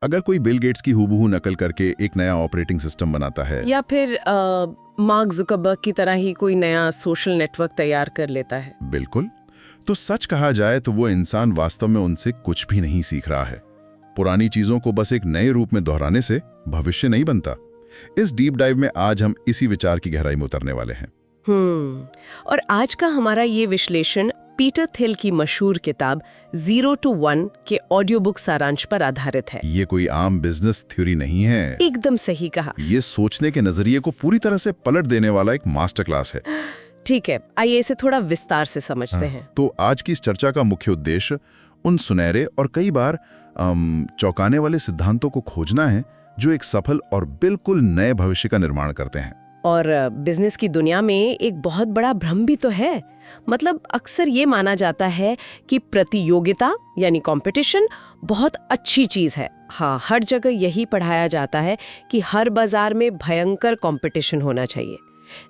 अगर कोई Bill Gates की हूबहू नकल करके एक नया ऑपरेटिंग सिस्टम बनाता है, या फिर मार्क जुकरबर्ग की तरह ही कोई नया सोशल नेटवर्क तैयार कर लेता है। बिल्कुल, तो सच कहा जाए तो वो इंसान वास्तव में उनसे कुछ भी नहीं सीख रहा है। पुरानी चीजों को बस एक नए रूप में दोहराने से भविष्य नहीं बनता। इस डीप डाइव में आज हम इसी विचार की गहराई में उतरने वाले हैं। और आज का हमारा ये विश्लेषण पीटर थिल की मशहूर किताब 0 to 1 के ऑडियो बुक सारांश पर आधारित है। ये कोई आम बिजनेस थ्योरी नहीं है। एकदम सही कहा। ये सोचने के नजरिए को पूरी तरह से पलट देने वाला एक मास्टर क्लास है। ठीक है, आइए इसे थोड़ा विस्तार से समझते हैं। तो आज की इस चर्चा का मुख्य उद्देश्य उन सुनहरे और कई बार चौंकाने वाले सिद्धांतों को खोजना है जो एक सफल और बिल्कुल नए भविष्य का निर्माण करते हैं। और बिजनेस की दुनिया में एक बहुत बड़ा भ्रम भी तो है। मतलब अक्सर ये माना जाता है कि प्रतियोगिता यानी कंपटीशन बहुत अच्छी चीज है। हाँ, हर जगह यही पढ़ाया जाता है कि हर बाजार में भयंकर कंपटीशन होना चाहिए।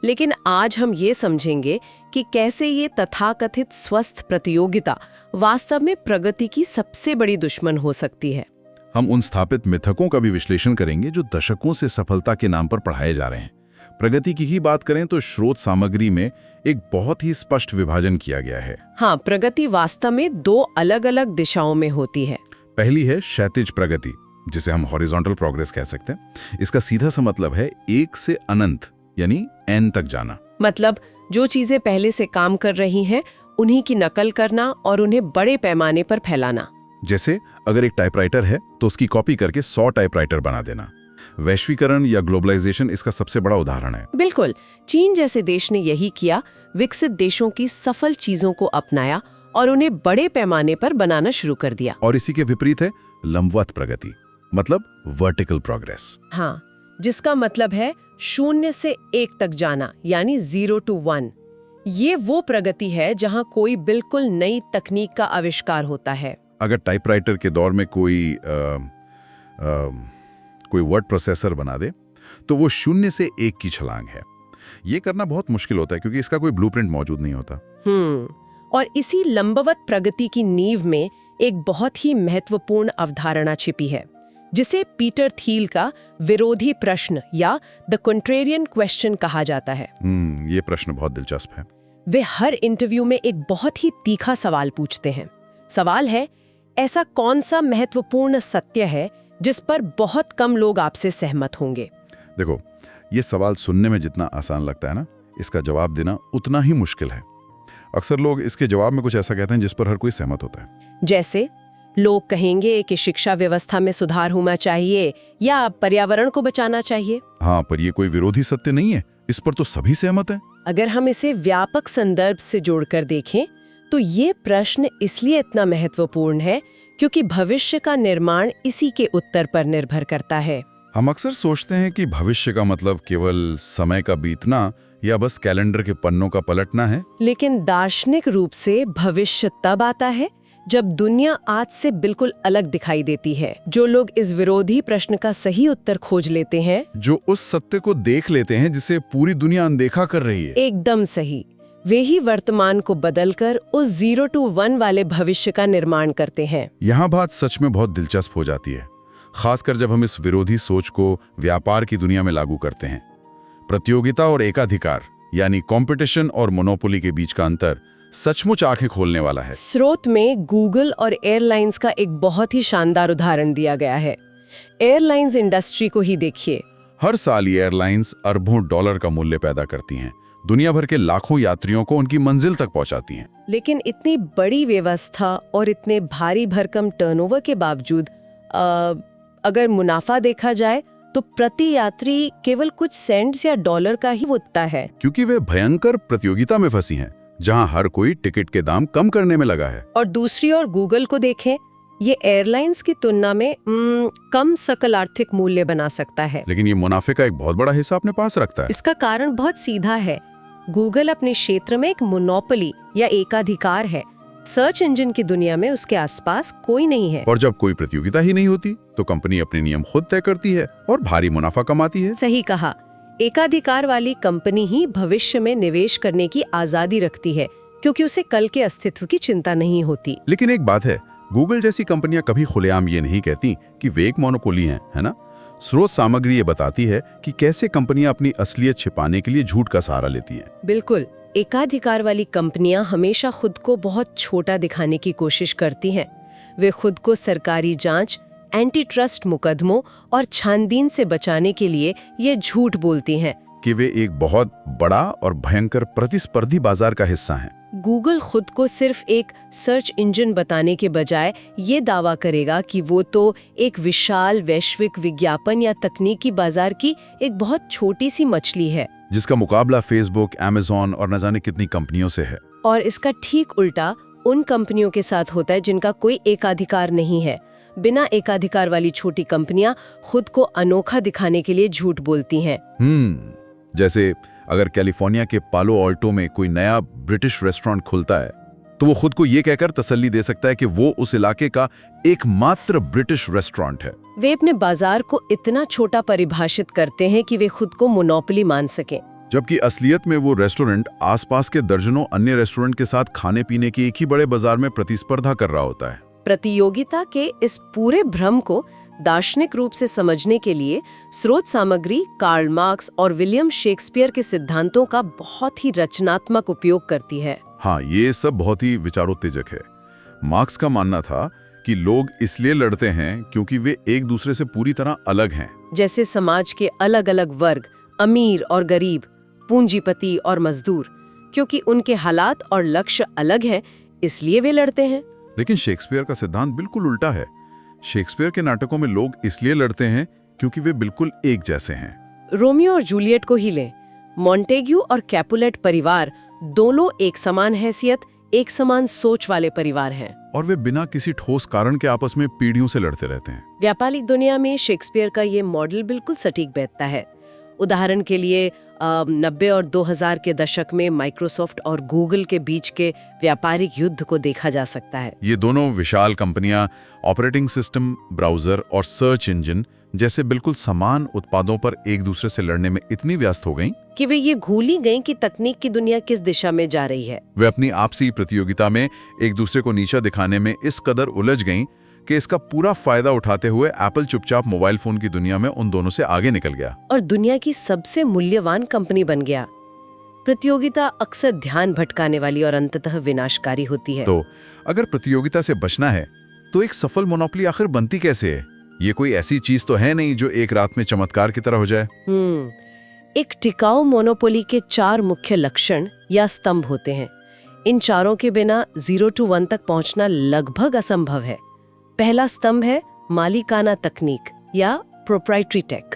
लेकिन आज हम ये समझेंगे कि कैसे ये तथाकथित स्वस्थ प्रतियोगिता वास्तव में प्रगति की सबसे बड़ी दुश्मन हो सकती है। हम उन स्थापित मिथकों का भी विश्लेषण करेंगे जो दशकों से सफलता के नाम पर पढ़ाए जा रहे हैं। प्रगति की ही बात करें तो स्रोत सामग्री में एक बहुत ही स्पष्ट विभाजन किया गया है। हाँ, प्रगति वास्तव में दो अलग-अलग दिशाओं में होती है। पहली है क्षैतिज प्रगति, जिसे हम हॉरिजॉन्टल प्रोग्रेस कह सकते हैं। इसका सीधा सा मतलब है एक से अनंत यानी एन तक जाना। मतलब जो चीजें पहले से काम कर रही हैं उन्हीं की नकल करना और उन्हें बड़े पैमाने पर फैलाना। जैसे अगर एक टाइपराइटर है तो उसकी कॉपी करके 100 टाइपराइटर बना देना। वैश्वीकरण या ग्लोबलाइजेशन इसका सबसे बड़ा उदाहरण है। बिल्कुल, चीन जैसे देश ने यही किया। विकसित देशों की सफल चीजों को अपनाया और उन्हें बड़े पैमाने पर बनाना शुरू कर दिया। और इसी के विपरीत है लंबवत प्रगति, मतलब वर्टिकल प्रोग्रेस। हाँ, जिसका मतलब है 0 से 1 तक जाना, यानी 0 to 1। ये वो प्रगति है जहाँ कोई बिल्कुल नई तकनीक का आविष्कार होता है। अगर टाइपराइटर के दौर में कोई वर्ड प्रोसेसर बना दे तो वो 0 से 1 की छलांग है। ये करना बहुत मुश्किल होता है क्योंकि इसका कोई ब्लूप्रिंट मौजूद नहीं होता। और इसी लंबवत प्रगति की नींव में एक बहुत ही महत्वपूर्ण अवधारणा छिपी है, जिसे पीटर थील का विरोधी प्रश्न या द कॉन्ट्रेरियन क्वेश्चन कहा जाता है। ये प्रश्न बहुत दिलचस्प है। वे हर इंटरव्यू में एक बहुत ही तीखा सवाल पूछते हैं। सवाल है, ऐसा कौन सा महत्वपूर्ण सत्य है जिस पर बहुत कम लोग आपसे सहमत होंगे? देखो, ये सवाल सुनने में जितना आसान लगता है ना, इसका जवाब देना उतना ही मुश्किल है। अक्सर लोग इसके जवाब में कुछ ऐसा कहते हैं जिस पर हर कोई सहमत होता है। जैसे लोग कहेंगे कि शिक्षा व्यवस्था में सुधार होना चाहिए या पर्यावरण को बचाना चाहिए। हाँ, पर ये कोई विरोधी सत्य नहीं है, इस पर तो सभी सहमत हैं। अगर हम इसे व्यापक संदर्भ से जोड़कर देखें तो ये प्रश्न इसलिए इतना महत्वपूर्ण है क्योंकि भविष्य का निर्माण इसी के उत्तर पर निर्भर करता है। हम अक्सर सोचते हैं कि भविष्य का मतलब केवल समय का बीतना या बस कैलेंडर के पन्नों का पलटना है। लेकिन दार्शनिक रूप से भविष्य तब आता है जब दुनिया आज से बिल्कुल अलग दिखाई देती है। जो लोग इस विरोधी प्रश्न का सही उत्तर खोज लेते हैं, जो उस सत्य को देख लेते हैं जिसे पूरी दुनिया अनदेखा कर रही है, एकदम सही, वे ही वर्तमान को बदलकर उस 0 to 1 वाले भविष्य का निर्माण करते हैं। यहाँ बात सच में बहुत दिलचस्प हो जाती है, खासकर जब हम इस विरोधी सोच को व्यापार की दुनिया में लागू करते हैं। प्रतियोगिता और एकाधिकार यानी कंपटीशन और मोनोपोली के बीच का अंतर सचमुच आंखें खोलने वाला है। स्रोत में गूगल और एयरलाइंस का एक बहुत ही शानदार उदाहरण दिया गया है। एयरलाइंस इंडस्ट्री को ही देखिए। हर साल ये एयरलाइंस अरबों डॉलर का मूल्य पैदा करती हैं, दुनिया भर के लाखों यात्रियों को उनकी मंजिल तक पहुंचाती हैं। लेकिन इतनी बड़ी व्यवस्था और इतने भारी भरकम टर्नओवर के बावजूद अगर मुनाफा देखा जाए तो प्रति यात्री केवल कुछ सेंट्स या डॉलर का ही उठता है। क्योंकि वे भयंकर प्रतियोगिता में फंसी हैं, जहां हर कोई टिकट के दाम कम करने में लगा है। और दूसरी ओर गूगल को देखें, ये एयरलाइंस की तुलना में कम सकल आर्थिक मूल्य बना सकता है, लेकिन ये मुनाफे का एक बहुत बड़ा हिस्सा अपने पास रखता है। इसका कारण बहुत सीधा है। गूगल अपने क्षेत्र में एक मोनोपोली या एकाधिकार है। सर्च इंजन की दुनिया में उसके आसपास कोई नहीं है। और जब कोई प्रतियोगिता ही नहीं होती तो कंपनी अपने नियम खुद तय करती है और भारी मुनाफा कमाती है। सही कहा, एकाधिकार वाली कंपनी ही भविष्य में निवेश करने की आजादी रखती है क्योंकि उसे कल के अस्तित्व की चिंता नहीं होती। लेकिन एक बात है, गूगल जैसी कंपनियां कभी खुलेआम ये नहीं कहती कि वे एक मोनोपोली हैं, है ना? स्रोत सामग्री ये बताती है कि कैसे कंपनियां अपनी असलियत छिपाने के लिए झूठ का सहारा लेती हैं। बिल्कुल, एकाधिकार वाली कंपनियां हमेशा खुद को बहुत छोटा दिखाने की कोशिश करती हैं। वे खुद को सरकारी जांच, एंटी ट्रस्ट मुकदमों और छानबीन से बचाने के लिए ये झूठ बोलती हैं कि वे एक बहुत बड़ा और भयंकर प्रतिस्पर्धी बाजार का हिस्सा हैं। गूगल खुद को सिर्फ एक सर्च इंजन बताने के बजाय ये दावा करेगा कि वो तो एक विशाल वैश्विक विज्ञापन या तकनीकी बाजार की एक बहुत छोटी सी मछली है, जिसका मुकाबला फेसबुक, अमेज़न और न जाने कितनी कंपनियों से है। और इसका ठीक उल्टा उन कंपनियों के साथ होता है जिनका कोई एकाधिकार नहीं है। बिना एकाधिकार वाली छोटी कंपनियां खुद को अनोखा दिखाने के लिए झूठ बोलती हैं। जैसे अगर कैलिफोर्निया के पालो ऑल्टो में कोई नया ब्रिटिश रेस्टोरेंट खुलता है, तो वो खुद को ये कहकर तसल्ली दे सकता है कि वो उस इलाके का एकमात्र ब्रिटिश रेस्टोरेंट है। वे अपने बाजार को इतना छोटा परिभाषित करते हैं कि वे खुद को मोनोपोली मान सकें, जबकि असलियत में वो रेस्टोरेंट आसपास के दर्जनों अन्य रेस्टोरेंट के साथ खाने पीने के एक ही बड़े बाजार में प्रतिस्पर्धा कर रहा होता है। प्रतियोगिता के इस पूरे भ्रम को दार्शनिक रूप से समझने के लिए स्रोत सामग्री कार्ल मार्क्स और विलियम शेक्सपियर के सिद्धांतों का बहुत ही रचनात्मक उपयोग करती है। हाँ, ये सब बहुत ही विचारोत्तेजक है। मार्क्स का मानना था कि लोग इसलिए लड़ते हैं क्योंकि वे एक दूसरे से पूरी तरह अलग हैं। जैसे समाज के अलग अलग वर्ग, अमीर और गरीब, पूंजीपति और मजदूर, क्योंकि उनके हालात और लक्ष्य अलग हैं, इसलिए वे लड़ते हैं। लेकिन शेक्सपियर का सिद्धांत बिल्कुल उल्टा है। शेक्सपियर के नाटकों में लोग इसलिए लड़ते हैं क्योंकि वे बिल्कुल एक जैसे हैं। रोमियो और जूलियट को ही लें। मॉन्टेग्यू और कैपुलेट परिवार दोनों एक समान हैसियत, एक समान सोच वाले परिवार हैं, और वे बिना किसी ठोस कारण के आपस में पीढ़ियों से लड़ते रहते हैं। व्यापारिक दुनिया में शेक्सपियर का ये मॉडल बिल्कुल सटीक बैठता है। उदाहरण के लिए 90 और 2000 के दशक में माइक्रोसॉफ्ट और गूगल के बीच के व्यापारिक युद्ध को देखा जा सकता है। ये दोनों विशाल कंपनियां ऑपरेटिंग सिस्टम, ब्राउजर और सर्च इंजन जैसे बिल्कुल समान उत्पादों पर एक दूसरे से लड़ने में इतनी व्यस्त हो गईं कि वे ये भूल ही गईं कि तकनीक की दुनिया किस दिशा में जा रही है। वे अपनी आपसी प्रतियोगिता में एक दूसरे को नीचा दिखाने में इस कदर उलझ गईं कि इसका पूरा फायदा उठाते हुए एप्पल चुपचाप मोबाइल फोन की दुनिया में उन दोनों से आगे निकल गया और दुनिया की सबसे मूल्यवान कंपनी बन गया। प्रतियोगिता अक्सर ध्यान भटकाने वाली और अंततः विनाशकारी होती है। तो अगर प्रतियोगिता से बचना है तो एक सफल मोनोपोली आखिर बनती कैसे है? ये कोई ऐसी चीज तो है नहीं जो एक रात में चमत्कार की तरह हो जाए। एक टिकाऊ मोनोपोली के 4 मुख्य लक्षण या स्तंभ होते हैं। इन चारों के बिना 0 to 1 तक पहुंचना लगभग असंभव है। पहला स्तंभ है मालिकाना तकनीक या प्रोप्राइटरी टेक।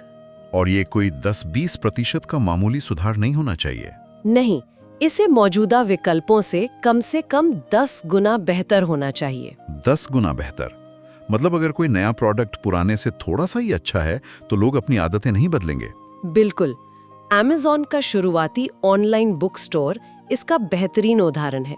और ये कोई 10-20% का मामूली सुधार नहीं होना चाहिए। नहीं, इसे मौजूदा विकल्पों से कम 10 गुना बेहतर होना चाहिए। 10 गुना बेहतर मतलब अगर कोई नया प्रोडक्ट पुराने से थोड़ा सा ही अच्छा है तो लोग अपनी आदतें नहीं बदलेंगे। बिल्कुल। अमेज़न का शुरुआती ऑनलाइन बुक स्टोर इसका बेहतरीन उदाहरण है।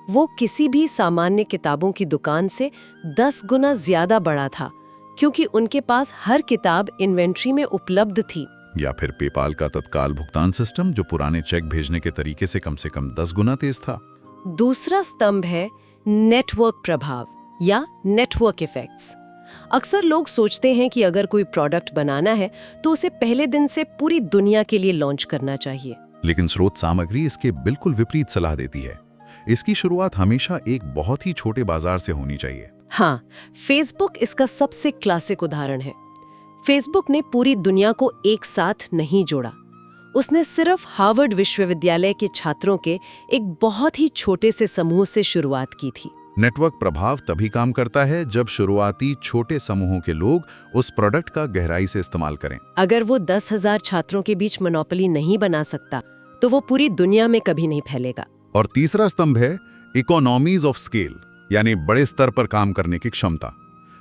वो किसी भी सामान्य किताबों की दुकान से 10 गुना ज्यादा बड़ा था, क्योंकि उनके पास हर किताब इन्वेंट्री में उपलब्ध थी। या फिर पेपाल का तत्काल भुगतान सिस्टम जो पुराने चेक भेजने के तरीके से कम 10 गुना तेज था। दूसरा स्तंभ है नेटवर्क प्रभाव या नेटवर्क इफेक्ट्स। अक्सर लोग सोचते हैं कि अगर कोई प्रोडक्ट बनाना है तो उसे पहले दिन से पूरी दुनिया के लिए लॉन्च करना चाहिए। लेकिन स्रोत सामग्री इसके बिल्कुल विपरीत सलाह देती है। इसकी शुरुआत हमेशा एक बहुत ही छोटे बाजार से होनी चाहिए। हाँ, फेसबुक इसका सबसे क्लासिक उदाहरण है। फेसबुक ने पूरी दुनिया को एक साथ नहीं जोड़ा। उसने सिर्फ हार्वर्ड विश्वविद्यालय के छात्रों के एक बहुत ही छोटे से समूह से शुरुआत की थी। नेटवर्क प्रभाव तभी काम करता है जब शुरुआती छोटे समूहों के लोग उस प्रोडक्ट का गहराई से इस्तेमाल करें। अगर वो 10,000 छात्रों के बीच मोनोपोली नहीं बना सकता तो वो पूरी दुनिया में कभी नहीं फैलेगा। और तीसरा स्तंभ है इकोनॉमीज ऑफ स्केल, यानी बड़े स्तर पर काम करने की क्षमता।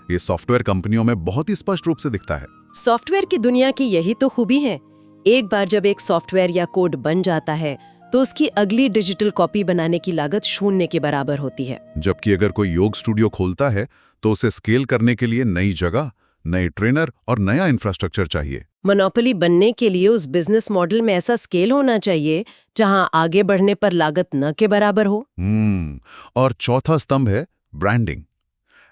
ये सॉफ्टवेयर कंपनियों में बहुत ही स्पष्ट रूप से दिखता है। सॉफ्टवेयर की दुनिया की यही तो खूबी है। एक बार जब एक सॉफ्टवेयर या कोड बन जाता है तो उसकी अगली डिजिटल कॉपी बनाने की लागत 0 के बराबर होती है। जबकि अगर कोई योग स्टूडियो खोलता है तो उसे स्केल करने के लिए नई जगह, नए ट्रेनर और नया इंफ्रास्ट्रक्चर चाहिए। मोनोपोली बनने के लिए उस बिजनेस मॉडल में ऐसा स्केल होना चाहिए जहां आगे बढ़ने पर लागत न के बराबर हो। और चौथा स्तंभ है ब्रांडिंग।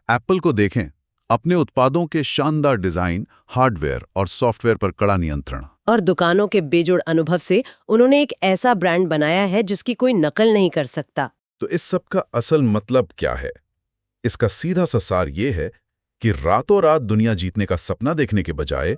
एप्पल को देखें, अपने उत्पादों के शानदार डिजाइन, हार्डवेयर और सॉफ्टवेयर पर कड़ा नियंत्रण। और दुकानों के बेजोड़ अनुभव से उन्होंने एक ऐसा ब्रांड बनाया है जिसकी कोई नकल नहीं कर सकता। तो इस सब का असल मतलब क्या है? इसका सीधा सा सार ये है कि रातों रात दुनिया जीतने का सपना देखने के बजाय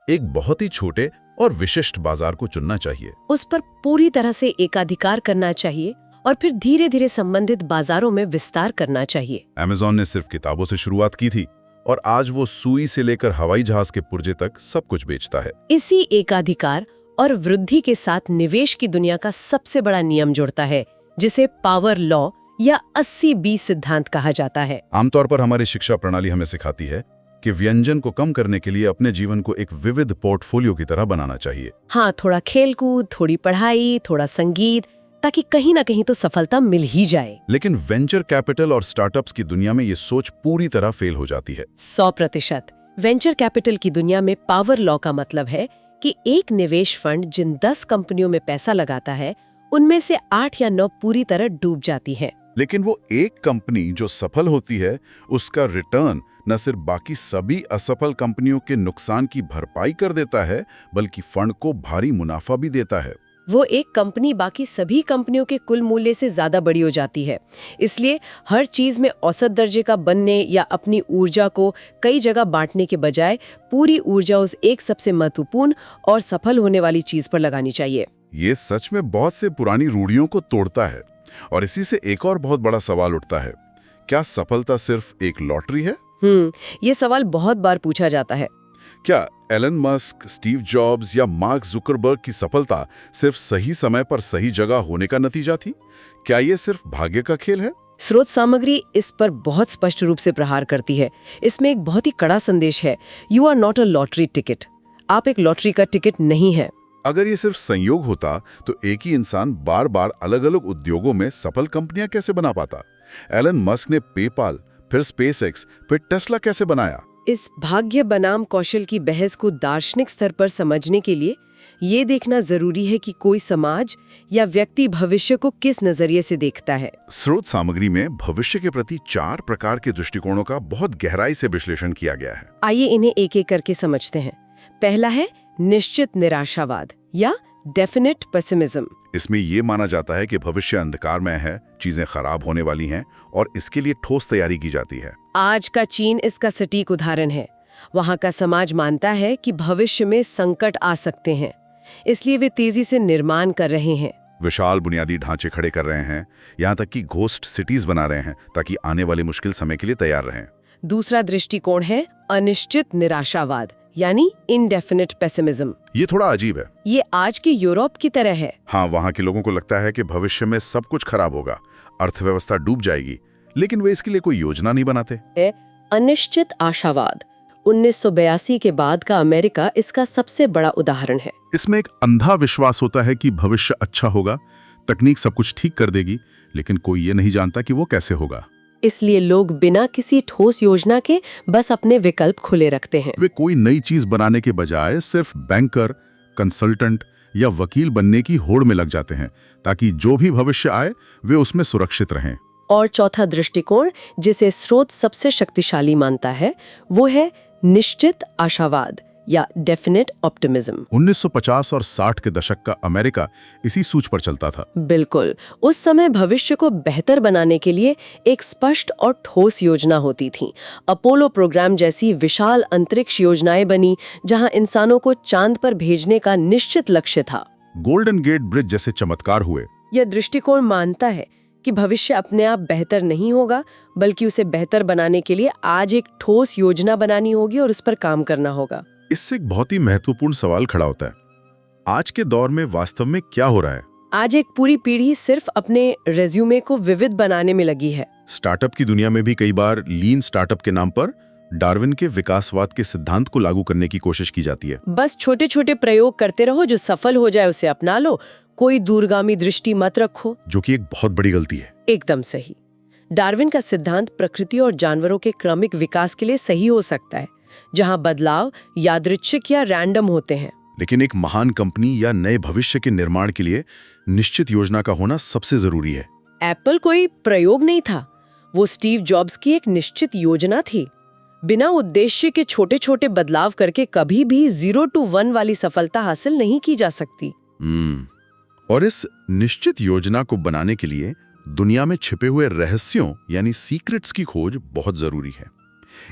एक बहुत ही छोटे और विशिष्ट बाजार को चुनना चाहिए। उस पर पूरी तरह से एकाधिकार करना चाहिए और फिर धीरे धीरे संबंधित बाजारों में विस्तार करना चाहिए। अमेज़न ने सिर्फ किताबों से शुरुआत की थी और आज वो सुई से लेकर हवाई जहाज के पुर्जे तक सब कुछ बेचता है। इसी एकाधिकार और वृद्धि के साथ निवेश की दुनिया का सबसे बड़ा नियम जुड़ता है, जिसे पावर लॉ या 80-20 सिद्धांत कहा जाता है। आमतौर पर हमारी शिक्षा प्रणाली हमें सिखाती है कि व्यंजन को कम करने के लिए अपने जीवन को एक विविध पोर्टफोलियो की तरह बनाना चाहिए। हाँ, थोड़ा खेलकूद, थोड़ी पढ़ाई, थोड़ा संगीत, ताकि कहीं ना कहीं तो सफलता मिल ही जाए। लेकिन वेंचर कैपिटल और स्टार्टअप्स की दुनिया में ये सोच पूरी तरह फेल हो जाती है। 100%। वेंचर कैपिटल की दुनिया में पावर लॉ का मतलब है कि एक निवेश फंड जिन 10 कंपनियों में पैसा लगाता है, उनमें से 8 या 9 पूरी तरह डूब जाती है। लेकिन वो एक कंपनी जो सफल होती है, उसका रिटर्न न सिर्फ बाकी सभी असफल कंपनियों के नुकसान की भरपाई कर देता है, बल्कि फंड को भारी मुनाफा भी देता है। वो एक कंपनी बाकी सभी कंपनियों के कुल मूल्य से ज्यादा बड़ी हो जाती है। इसलिए हर चीज में औसत दर्जे का बनने या अपनी ऊर्जा को कई जगह बांटने के बजाय पूरी ऊर्जा उस एक सबसे महत्वपूर्ण और सफल होने वाली चीज पर लगानी चाहिए। ये सच में बहुत से पुरानी रूढ़ियों को तोड़ता है। और इसी से एक और बहुत बड़ा सवाल उठता है, क्या सफलता सिर्फ एक लॉटरी है? ये सवाल बहुत बार पूछा जाता है। क्या एलन मस्क, स्टीव जॉब्स या मार्क जुकरबर्ग की सफलता सिर्फ सही समय पर सही जगह होने का नतीजा थी? क्या ये सिर्फ भाग्य का खेल है? स्रोत सामग्री इस पर बहुत स्पष्ट रूप से प्रहार करती है। इसमें एक बहुत ही कड़ा संदेश है, you are not a lottery ticket. आप एक लॉटरी का टिकट नहीं है। अगर ये सिर्फ संयोग होता तो एक ही इंसान बार बार अलग अलग उद्योगों में सफल कंपनियां कैसे बना पाता? एलन मस्क ने पेपाल, फिर स्पेसएक्स, फिर टेस्ला कैसे बनाया? इस भाग्य बनाम कौशल की बहस को दार्शनिक स्तर पर समझने के लिए ये देखना जरूरी है कि कोई समाज या व्यक्ति भविष्य को किस नजरिए से देखता है। स्रोत सामग्री में भविष्य के प्रति 4 प्रकार के दृष्टिकोणों का बहुत गहराई से विश्लेषण किया गया है। आइए इन्हें एक एक करके समझते हैं। पहला है निश्चित निराशावाद या डेफिनेट पेसिमिज्म। इसमें यह माना जाता है कि भविष्य अंधकारमय है, चीजें खराब होने वाली हैं और इसके लिए ठोस तैयारी की जाती है। आज का चीन इसका सटीक उदाहरण है। वहाँ का समाज मानता है कि भविष्य में संकट आ सकते हैं, इसलिए वे तेजी से निर्माण कर रहे हैं, विशाल बुनियादी ढांचे खड़े कर रहे हैं, यहाँ तक कि घोस्ट सिटीज बना रहे हैं ताकि आने वाली मुश्किल समय के लिए तैयार रहें। दूसरा दृष्टिकोण है अनिश्चित निराशावाद यानी इंडेफिनिट पेसिमिज्म। ये थोड़ा अजीब है। ये आज के यूरोप की तरह है। हाँ, वहाँ के लोगों को लगता है कि भविष्य में सब कुछ खराब होगा, अर्थव्यवस्था डूब जाएगी, लेकिन वे इसके लिए कोई योजना नहीं बनाते। अनिश्चित आशावाद 1982 के बाद का अमेरिका इसका सबसे बड़ा उदाहरण है। इसमें एक अंधा विश्वास होता है कि भविष्य अच्छा होगा, तकनीक सब कुछ ठीक कर देगी, लेकिन कोई ये नहीं जानता कि वो कैसे होगा। इसलिए लोग बिना किसी ठोस योजना के बस अपने विकल्प खुले रखते हैं। वे कोई नई चीज बनाने के बजाय सिर्फ बैंकर, कंसल्टेंट या वकील बनने की होड़ में लग जाते हैं ताकि जो भी भविष्य आए वे उसमें सुरक्षित रहें। और चौथा दृष्टिकोण जिसे स्रोत सबसे शक्तिशाली मानता है वो है निश्चित आशावाद या डेफिनेट ऑप्टिमिज्म। 1950 और 60 के दशक का अमेरिका इसी सूच पर चलता था। बिल्कुल, उस समय भविष्य को बेहतर बनाने के लिए एक स्पष्ट और ठोस योजना होती थी। अपोलो प्रोग्राम जैसी विशाल अंतरिक्ष योजनाएं बनी जहां इंसानों को चांद पर भेजने का निश्चित लक्ष्य था। गोल्डन गेट ब्रिज जैसे चमत्कार हुए। यह दृष्टिकोण मानता है कि भविष्य अपने आप बेहतर नहीं होगा, बल्कि उसे बेहतर बनाने के लिए आज एक ठोस योजना बनानी होगी और उस पर काम करना होगा। इससे एक बहुत ही महत्वपूर्ण सवाल खड़ा होता है, आज के दौर में वास्तव में क्या हो रहा है? आज एक पूरी पीढ़ी सिर्फ अपने रेज्यूमे को विविध बनाने में लगी है। स्टार्टअप की दुनिया में भी कई बार लीन स्टार्टअप के नाम पर डार्विन के विकासवाद के सिद्धांत को लागू करने की कोशिश की जाती है। बस छोटे छोटे प्रयोग करते रहो, जो सफल हो जाए उसे अपना लो, कोई दूरगामी दृष्टि मत रखो। जो कि एक बहुत बड़ी गलती है। एकदम सही। डार्विन का सिद्धांत प्रकृति और जानवरों के क्रमिक विकास के लिए सही हो सकता है, जहां बदलाव यादृच्छिक या रैंडम होते हैं। लेकिन एक महान कंपनी या नए भविष्य के निर्माण के लिए निश्चित योजना का होना सबसे जरूरी है। एप्पल कोई प्रयोग नहीं था, वो स्टीव जॉब्स की एक निश्चित योजना थी। बिना उद्देश्य के छोटे छोटे बदलाव करके कभी भी 0 to 1 वाली सफलता हासिल नहीं की जा सकती। और इस निश्चित योजना को बनाने के लिए दुनिया में छिपे हुए रहस्यों यानी सीक्रेट्स की खोज बहुत जरूरी है।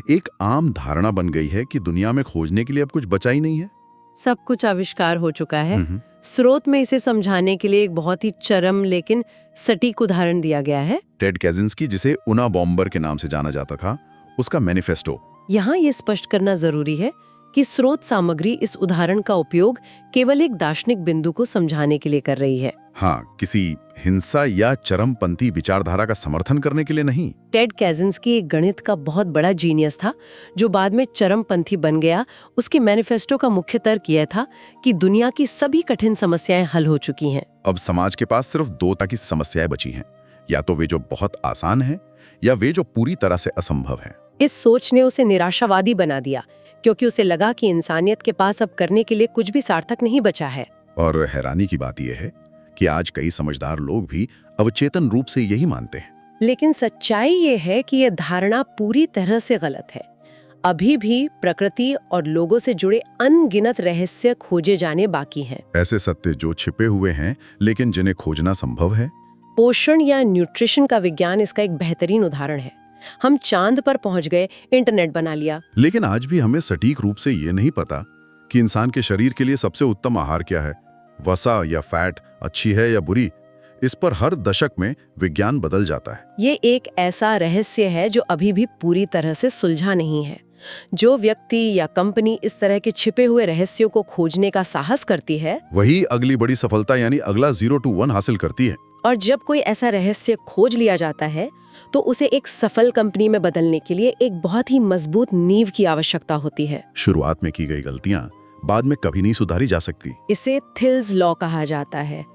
एक आम धारणा बन गई है कि दुनिया में खोजने के लिए अब कुछ बचा ही नहीं है। सब कुछ आविष्कार हो चुका है। स्रोत में इसे समझाने के लिए एक बहुत ही चरम लेकिन सटीक उदाहरण दिया गया है। टेड काजिंस्की, जिसे उना बॉम्बर के नाम से जाना जाता था, उसका मैनिफेस्टो। यहाँ ये स्पष्ट करना जरूरी है कि स्रोत सामग्री इस उदाहरण का उपयोग केवल एक दार्शनिक बिंदु को समझाने के लिए कर रही है। हाँ, किसी हिंसा या चरमपंथी विचारधारा का समर्थन करने के लिए नहीं। टेड काजिंस्की एक गणित का बहुत बड़ा जीनियस था जो बाद में चरमपंथी बन गया। उसके मैनिफेस्टो का मुख्य तर्क यह था कि दुनिया की सभी कठिन समस्याएं हल हो चुकी हैं। अब समाज के पास सिर्फ दो तरह की समस्याएं बची हैं, या तो वे जो बहुत आसान हैं या वे जो पूरी तरह से असंभव हैं। इस सोच ने उसे निराशावादी बना दिया क्योंकि उसे लगा कि इंसानियत के पास अब करने के लिए कुछ भी सार्थक नहीं बचा है। और हैरानी की बात यह है कि आज कई समझदार लोग भी अवचेतन रूप से यही मानते हैं। लेकिन सच्चाई ये है कि यह धारणा पूरी तरह से गलत है। अभी भी प्रकृति और लोगों से जुड़े अनगिनत रहस्य खोजे जाने बाकी हैं। ऐसे सत्य जो छिपे हुए हैं लेकिन जिन्हें खोजना संभव है। पोषण या न्यूट्रिशन का विज्ञान इसका एक बेहतरीन उदाहरण है। हम चांद पर पहुंच गए, इंटरनेट बना लिया, लेकिन आज भी हमें सटीक रूप से ये नहीं पता कि इंसान के शरीर के लिए सबसे उत्तम आहार क्या है। वसा या फैट अच्छी है या बुरी, इस पर हर दशक में विज्ञान बदल जाता है। ये एक ऐसा रहस्य है जो अभी भी पूरी तरह से सुलझा नहीं है। जो व्यक्ति या कंपनी इस तरह के छिपे हुए रहस्यों को खोजने का साहस करती है, वही अगली बड़ी सफलता यानी अगला 0 to 1 हासिल करती है। और जब कोई ऐसा रहस्य खोज लिया जाता है तो उसे एक सफल कंपनी में बदलने के लिए एक बहुत ही मजबूत नींव की आवश्यकता होती है। शुरुआत में की गई गलतियां बाद में कभी नहीं सुधारी जा सकती। इसे थिल्स लॉ कहा जाता है।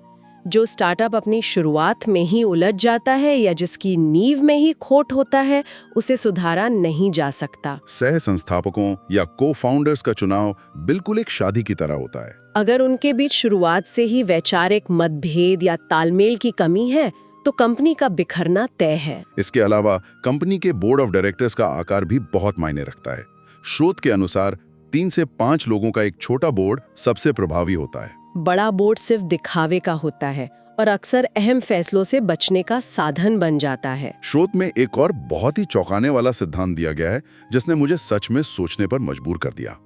जो स्टार्टअप अपनी शुरुआत में ही उलझ जाता है या जिसकी नींव में ही खोट होता है, उसे सुधारा नहीं जा सकता। सह संस्थापकों या को फाउंडर्स का चुनाव बिल्कुल एक शादी की तरह होता है। अगर उनके बीच शुरुआत से ही वैचारिक मतभेद या तालमेल की कमी है तो कंपनी का बिखरना तय है। इसके अलावा कंपनी के बोर्ड ऑफ डायरेक्टर्स का आकार भी बहुत मायने रखता है। स्रोत के अनुसार 3 से 5 लोगों का एक छोटा बोर्ड सबसे प्रभावी होता है। बड़ा बोर्ड सिर्फ दिखावे का होता है और अक्सर अहम फैसलों से बचने का साधन बन जाता है। स्रोत में एक और बहुत ही चौंकाने वाला सिद्धांत दिया गया है जिसने मुझे सच में सोचने पर मजबूर कर दिया।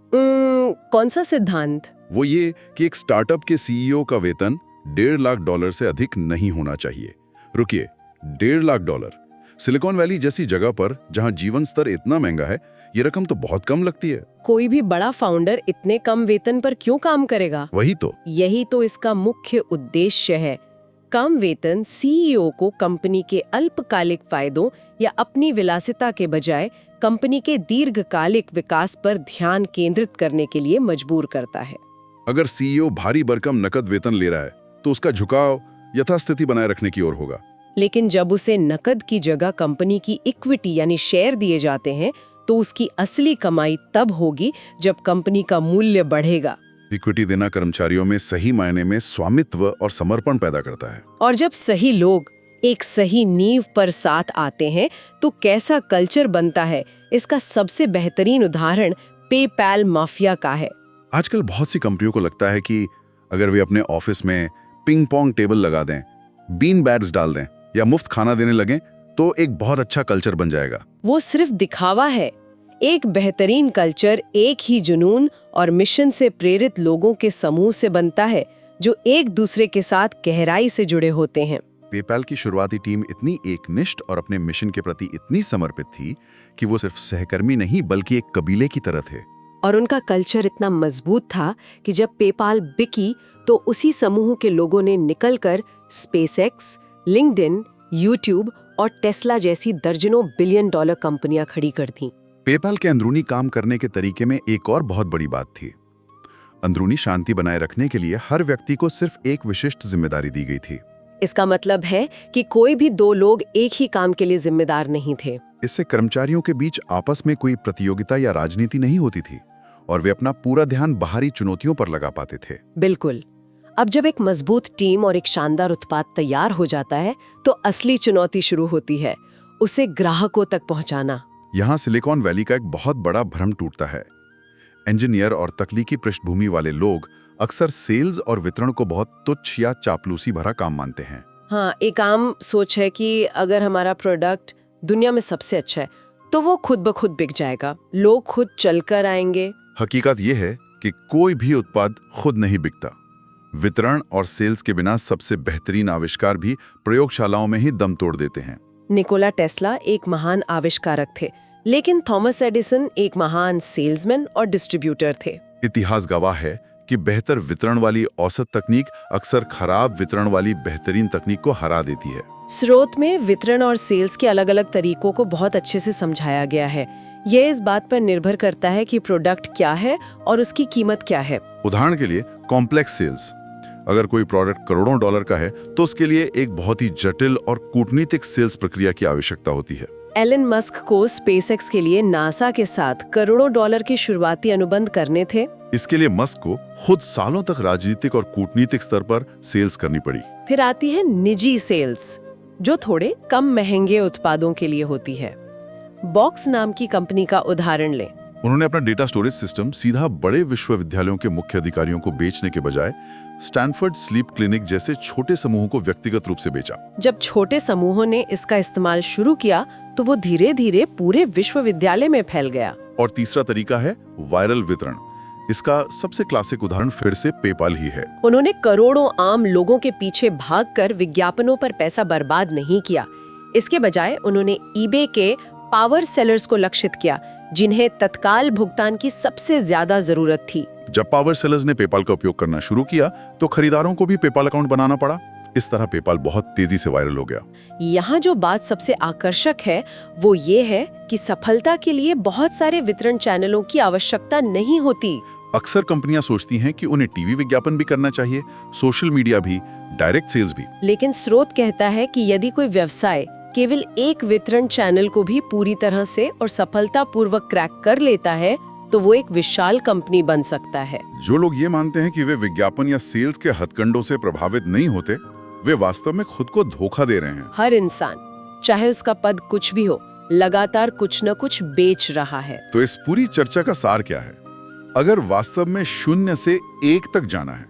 कौन सा सिद्धांत? वो ये कि एक स्टार्टअप के सीईओ का वेतन $1.5 लाख से अधिक नहीं होना चाहिए। रुकिए, $1.5 लाख? सिलिकॉन वैली जैसी जगह पर जहां जीवन स्तर इतना महंगा है, ये रकम तो बहुत कम लगती है। कोई भी बड़ा फाउंडर इतने कम वेतन पर क्यों काम करेगा? वही तो। यही तो इसका मुख्य उद्देश्य है। कम वेतन सीईओ को कंपनी के अल्पकालिक फायदों या अपनी विलासिता के बजाय कंपनी के दीर्घकालिक विकास पर ध्यान केंद्रित करने के लिए मजबूर करता है। अगर सीईओ भारी भरकम नकद वेतन ले रहा है तो उसका झुकाव यथास्थिति बनाए रखने की ओर होगा। लेकिन जब उसे नकद की जगह कंपनी की इक्विटी यानी शेयर दिए जाते हैं तो उसकी असली कमाई तब होगी जब कंपनी का मूल्य बढ़ेगा। इक्विटी देना कर्मचारियों में सही मायने में स्वामित्व और समर्पण पैदा करता है। और जब सही लोग एक सही नींव पर साथ आते हैं तो कैसा कल्चर बनता है, इसका सबसे बेहतरीन उदाहरण पेपैल माफिया का है। आजकल बहुत सी कंपनियों को लगता है कि अगर वे अपने ऑफिस में पिंग पोंग टेबल लगा दें, बीन बैग्स डाल दें या मुफ्त खाना देने लगें तो एक बहुत अच्छा कल्चर बन जाएगा। वो सिर्फ दिखावा है। एक बेहतरीन कल्चर एक ही जुनून और मिशन से प्रेरित लोगों के समूह से बनता है जो एक दूसरे के साथ गहराई से जुड़े होते हैं। पेपैल की शुरुआती टीम इतनी एकनिष्ठ और अपने मिशन के प्रति इतनी समर्पित थी कि वो सिर्फ सहकर्मी नहीं बल्कि एक कबीले की तरह थे। और उनका कल्चर इतना मजबूत था कि जब पेपाल बिकी तो उसी समूह के लोगों ने निकलकर स्पेसएक्स, लिंक्डइन, यूट्यूब और टेस्ला जैसी दर्जनों $1 बिलियन कंपनियां खड़ी कर दी। पेपैल के अंदरूनी काम करने के तरीके में एक और बहुत बड़ी बात थी। अंदरूनी शांति बनाए रखने के लिए हर व्यक्ति को सिर्फ एक विशिष्ट जिम्मेदारी दी गई थी। इसका मतलब है कि कोई भी 2 लोग एक ही काम के लिए जिम्मेदार नहीं थे। इससे कर्मचारियों के बीच आपस में कोई प्रतियोगिता या राजनीति नहीं होती थी और वे अपना पूरा ध्यान बाहरी चुनौतियों पर लगा पाते थे। बिल्कुल। अब जब एक मजबूत टीम और एक शानदार उत्पाद तैयार हो जाता है तो असली चुनौती शुरू होती है। उसे ग्राहकों तक पहुंचाना। यहाँ सिलिकॉन वैली का एक बहुत बड़ा भ्रम टूटता है। इंजीनियर और तकनीकी पृष्ठभूमि वाले लोग अक्सर सेल्स और वितरण को बहुत तुच्छ या चापलूसी भरा काम मानते हैं। हाँ, एक आम सोच है कि अगर हमारा प्रोडक्ट दुनिया में सबसे अच्छा है तो वो खुद ब खुद बिक जाएगा, लोग खुद चलकर आएंगे। हकीकत ये है कि कोई भी उत्पाद खुद नहीं बिकता। वितरण और सेल्स के बिना सबसे बेहतरीन आविष्कार भी प्रयोगशालाओं में ही दम तोड़ देते हैं। निकोला टेस्ला एक महान आविष्कारक थे, लेकिन थॉमस एडिसन एक महान सेल्समैन और डिस्ट्रीब्यूटर थे। इतिहास गवाह है कि बेहतर वितरण वाली औसत तकनीक अक्सर खराब वितरण वाली बेहतरीन तकनीक को हरा देती है। स्रोत में वितरण और सेल्स के अलग-अलग तरीकों को बहुत अच्छे से समझाया गया है। यह इस बात पर निर्भर करता है कि प्रोडक्ट क्या है और उसकी कीमत क्या है। उदाहरण के लिए कॉम्प्लेक्स सेल्स। अगर कोई प्रोडक्ट करोड़ों डॉलर का है तो उसके लिए एक बहुत ही जटिल और कूटनीतिक सेल्स प्रक्रिया की आवश्यकता होती है। एलन मस्क को स्पेसएक्स के लिए नासा के साथ करोड़ों डॉलर के शुरुआती अनुबंध करने थे। इसके लिए मस्क को खुद सालों तक राजनीतिक और कूटनीतिक स्तर पर सेल्स करनी पड़ी। फिर आती है निजी सेल्स, जो थोड़े कम महंगे उत्पादों के लिए होती है। बॉक्स नाम की कंपनी का उदाहरण लें। उन्होंने अपना डेटा स्टोरेज सिस्टम सीधा बड़े विश्वविद्यालयों के मुख्य अधिकारियों को बेचने के बजाय स्टैनफोर्ड स्लीप क्लिनिक जैसे छोटे समूहों को व्यक्तिगत रूप से बेचा। जब छोटे समूहों ने इसका इस्तेमाल शुरू किया तो वो धीरे धीरे पूरे विश्वविद्यालय में फैल गया। और तीसरा तरीका है वायरल वितरण। इसका सबसे क्लासिक उदाहरण फिर से पेपाल ही है। उन्होंने करोड़ों आम लोगों के पीछे भागकर विज्ञापनों पर पैसा बर्बाद नहीं किया। इसके बजाय उन्होंने ईबे के पावर सेलर्स को लक्षित किया, जिन्हें तत्काल भुगतान की सबसे ज्यादा जरूरत थी। जब पावर सेलर्स ने पेपाल का उपयोग करना शुरू किया तो खरीदारों को भी पेपाल अकाउंट बनाना पड़ा। इस तरह पेपाल बहुत तेजी से वायरल हो गया। यहाँ जो बात सबसे आकर्षक है वो ये है कि सफलता के लिए बहुत सारे वितरण चैनलों की आवश्यकता नहीं होती। अक्सर कंपनियां सोचती हैं कि उन्हें टीवी विज्ञापन भी करना चाहिए, सोशल मीडिया भी, डायरेक्ट सेल्स भी। लेकिन स्रोत कहता है कि यदि कोई व्यवसाय केवल एक वितरण चैनल को भी पूरी तरह से और सफलतापूर्वक क्रैक कर लेता है तो वो एक विशाल कंपनी बन सकता है। जो लोग ये मानते हैं कि वे विज्ञापन या सेल्स के हथकंडों से प्रभावित नहीं होते, वे वास्तव में खुद को धोखा दे रहे हैं। हर इंसान, चाहे उसका पद कुछ भी हो, लगातार कुछ न कुछ बेच रहा है। तो इस पूरी चर्चा का सार क्या है? अगर वास्तव में 0 से 1 तक जाना है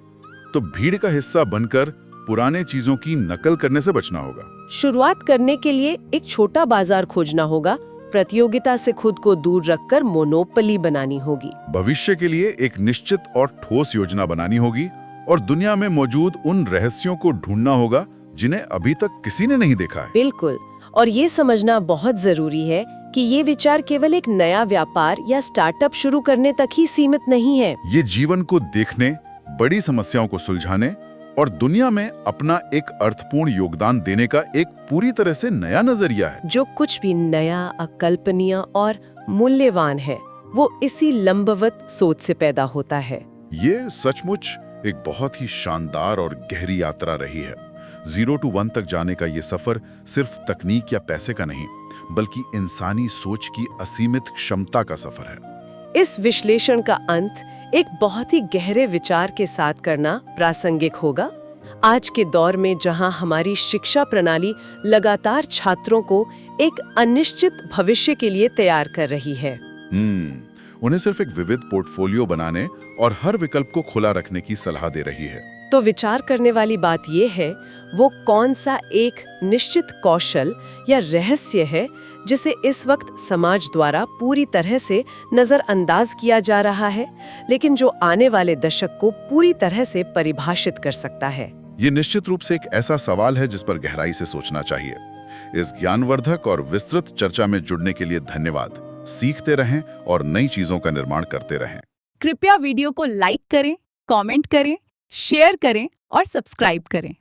तो भीड़ का हिस्सा बनकर पुराने चीजों की नकल करने से बचना होगा। शुरुआत करने के लिए एक छोटा बाजार खोजना होगा, प्रतियोगिता से खुद को दूर रखकर मोनोपोली बनानी होगी। भविष्य के लिए एक निश्चित और ठोस योजना बनानी होगी और दुनिया में मौजूद उन रहस्यों को ढूंढना होगा जिन्हें अभी तक किसी ने नहीं देखा है। बिल्कुल, और ये समझना बहुत जरूरी है कि ये विचार केवल एक नया व्यापार या स्टार्टअप शुरू करने तक ही सीमित नहीं है। ये जीवन को देखने, बड़ी समस्याओं को सुलझाने और दुनिया में अपना एक अर्थपूर्ण योगदान देने का एक पूरी तरह से नया नजरिया है। जो कुछ भी नया, अकल्पनीय और मूल्यवान है वो इसी लंबवत सोच से पैदा होता है। ये सचमुच एक बहुत ही शानदार और गहरी यात्रा रही है। 0 to 1 तक जाने का ये सफर सिर्फ तकनीक या पैसे का नहीं, बल्कि इंसानी सोच की असीमित क्षमता का सफर है। इस विश्लेषण का अंत एक बहुत ही गहरे विचार के साथ करना प्रासंगिक होगा। आज के दौर में जहां हमारी शिक्षा प्रणाली लगातार छात्रों को एक अनिश्चित भविष्य के लिए तैयार कर रही है, उन्हें सिर्फ एक विविध पोर्टफोलियो बनाने और हर विकल्प को खुला रखने की सलाह दे रही है। तो विचार करने वाली बात यह है, वो कौन सा एक निश्चित कौशल या रहस्य है जिसे इस वक्त समाज द्वारा पूरी तरह से नजरअंदाज किया जा रहा है, लेकिन जो आने वाले दशक को पूरी तरह से परिभाषित कर सकता है। ये निश्चित रूप से एक ऐसा सवाल है जिस पर गहराई से सोचना चाहिए। इस ज्ञानवर्धक और विस्तृत चर्चा में जुड़ने के लिए धन्यवाद। सीखते रहें और नई चीजों का निर्माण करते रहें। कृपया वीडियो को लाइक करें, कमेंट करें, शेयर करें और सब्सक्राइब करें।